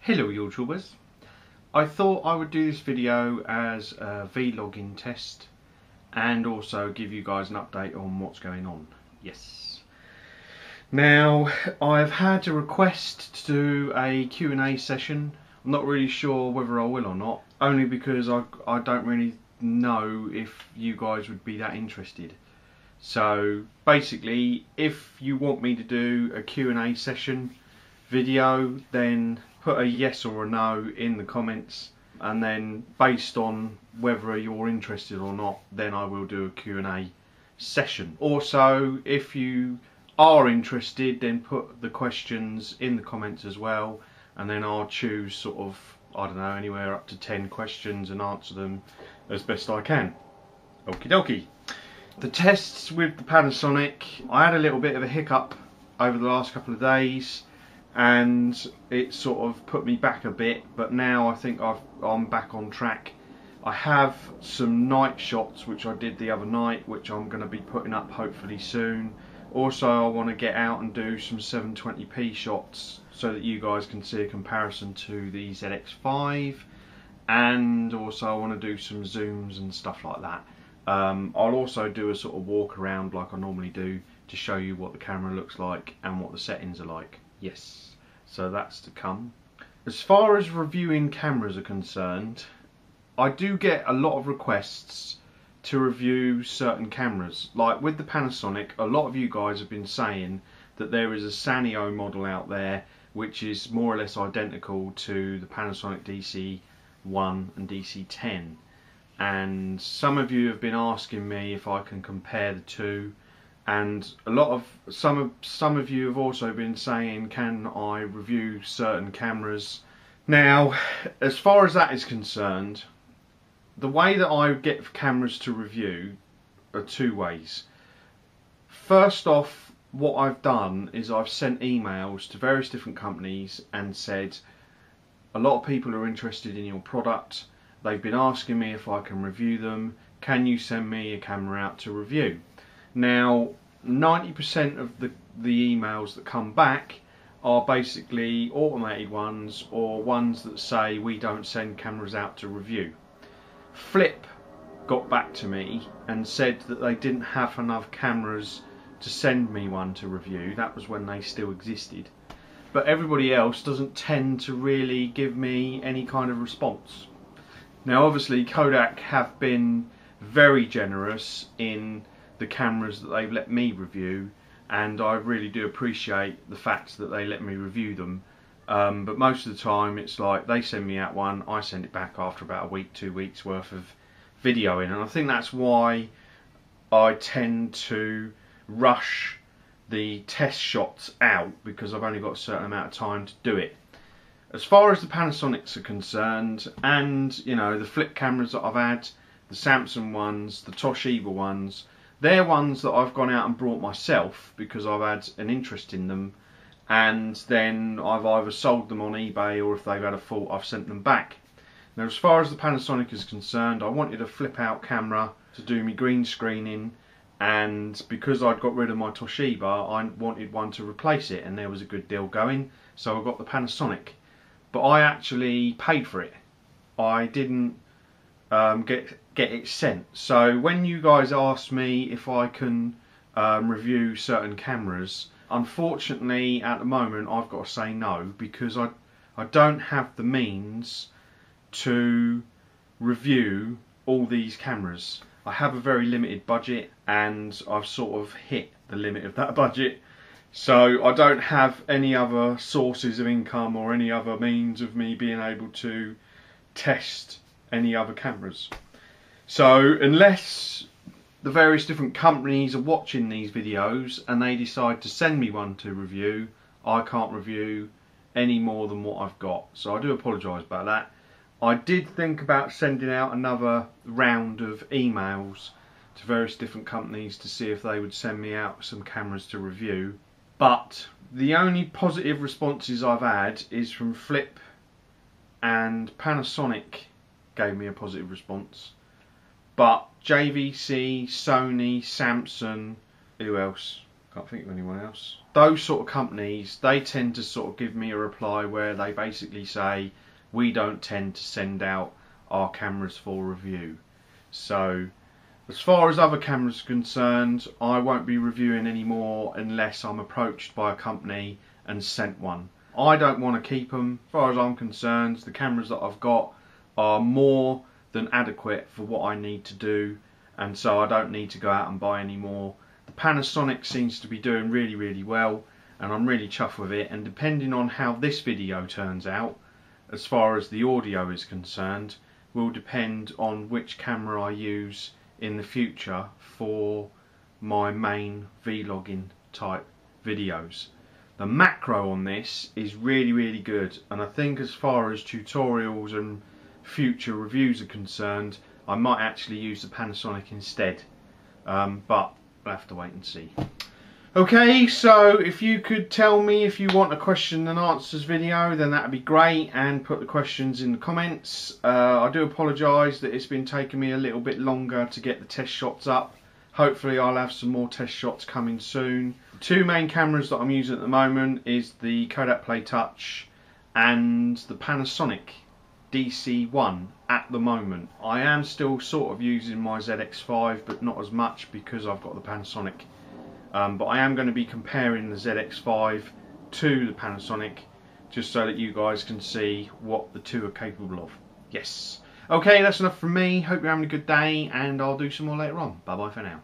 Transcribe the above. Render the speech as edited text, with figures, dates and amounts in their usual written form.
Hello YouTubers, I thought I would do this video as a vlogging test and also give you guys an update on what's going on. Yes. Now I've had a request to do a Q&A session. I'm not really sure whether I will or not, only because I don't really know if you guys would be that interested. So basically, if you want me to do a Q&A session video, then put a yes or a no in the comments, and then based on whether you're interested or not, then I will do a Q&A session. Also, if you are interested, then put the questions in the comments as well, and then I'll choose sort of, I don't know, anywhere up to 10 questions and answer them as best I can. Okie dokie. The tests with the Panasonic, I had a little bit of a hiccup over the last couple of days, and it sort of put me back a bit, but now I think I'm back on track. I have some night shots which I did the other night, which I'm going to be putting up hopefully soon. Also, I want to get out and do some 720p shots so that you guys can see a comparison to the ZX5, and also I want to do some zooms and stuff like that. I'll also do a sort of walk around like I normally do to show you what the camera looks like and what the settings are like. Yes, so that's to come. As far as reviewing cameras are concerned, I do get a lot of requests to review certain cameras. Like with the Panasonic, a lot of you guys have been saying that there is a Sanyo model out there which is more or less identical to the Panasonic DC1 and DC10. And some of you have been asking me if I can compare the two, and some of you have also been saying, can I review certain cameras? Now, as far as that is concerned, the way that I get cameras to review are two ways. First off, what I've done is I've sent emails to various different companies and said, a lot of people are interested in your product. They've been asking me if I can review them. Can you send me a camera out to review? Now, 90% of the emails that come back are basically automated ones, or ones that say we don't send cameras out to review. Flip got back to me and said that they didn't have enough cameras to send me one to review. That was when they still existed. But everybody else doesn't tend to really give me any kind of response. Now obviously Kodak have been very generous in the cameras that they've let me review, and I really do appreciate the fact that they let me review them. But most of the time it's like they send me out one, I send it back after about a week, 2 weeks worth of videoing, and I think that's why I tend to rush the test shots out, because I've only got a certain amount of time to do it. As far as the Panasonics are concerned, and you know, the flip cameras that I've had, the Samsung ones, the Toshiba ones, they're ones that I've gone out and brought myself because I've had an interest in them, and then I've either sold them on eBay, or if they've had a fault, I've sent them back. Now as far as the Panasonic is concerned, I wanted a flip out camera to do me green screening, and because I'd got rid of my Toshiba, I wanted one to replace it, and there was a good deal going, so I got the Panasonic. But I actually paid for it. I didn't get it sent. So when you guys ask me if I can review certain cameras, unfortunately at the moment I've got to say no, because I don't have the means to review all these cameras. I have a very limited budget, and I've sort of hit the limit of that budget. So I don't have any other sources of income or any other means of me being able to test any other cameras. So unless the various different companies are watching these videos and they decide to send me one to review, I can't review any more than what I've got. So I do apologise about that. I did think about sending out another round of emails to various different companies to see if they would send me out some cameras to review, but the only positive responses I've had is from Flip, and Panasonic gave me a positive response. But JVC, Sony, Samsung, who else? Can't think of anyone else. Those sort of companies, they tend to sort of give me a reply where they basically say, we don't tend to send out our cameras for review. So as far as other cameras are concerned, I won't be reviewing anymore unless I'm approached by a company and sent one. I don't want to keep them. As far as I'm concerned, the cameras that I've got are more than adequate for what I need to do, and so I don't need to go out and buy any more. The Panasonic seems to be doing really, really well, and I'm really chuffed with it, and depending on how this video turns out, as far as the audio is concerned, will depend on which camera I use in the future for my main vlogging type videos. The macro on this is really, really good, and I think as far as tutorials and future reviews are concerned, I might actually use the Panasonic instead, but we'll have to wait and see. Okay, so if you could tell me if you want a question and answers video, then that would be great, and put the questions in the comments. I do apologise that it's been taking me a little bit longer to get the test shots up. Hopefully I'll have some more test shots coming soon. The two main cameras that I'm using at the moment is the Kodak Play Touch and the Panasonic DC1 at the moment. I am still sort of using my ZX5, but not as much because I've got the Panasonic. But I am going to be comparing the ZX5 to the Panasonic, just so that you guys can see what the two are capable of. Yes. Okay, that's enough from me. Hope you're having a good day, and I'll do some more later on. Bye bye for now.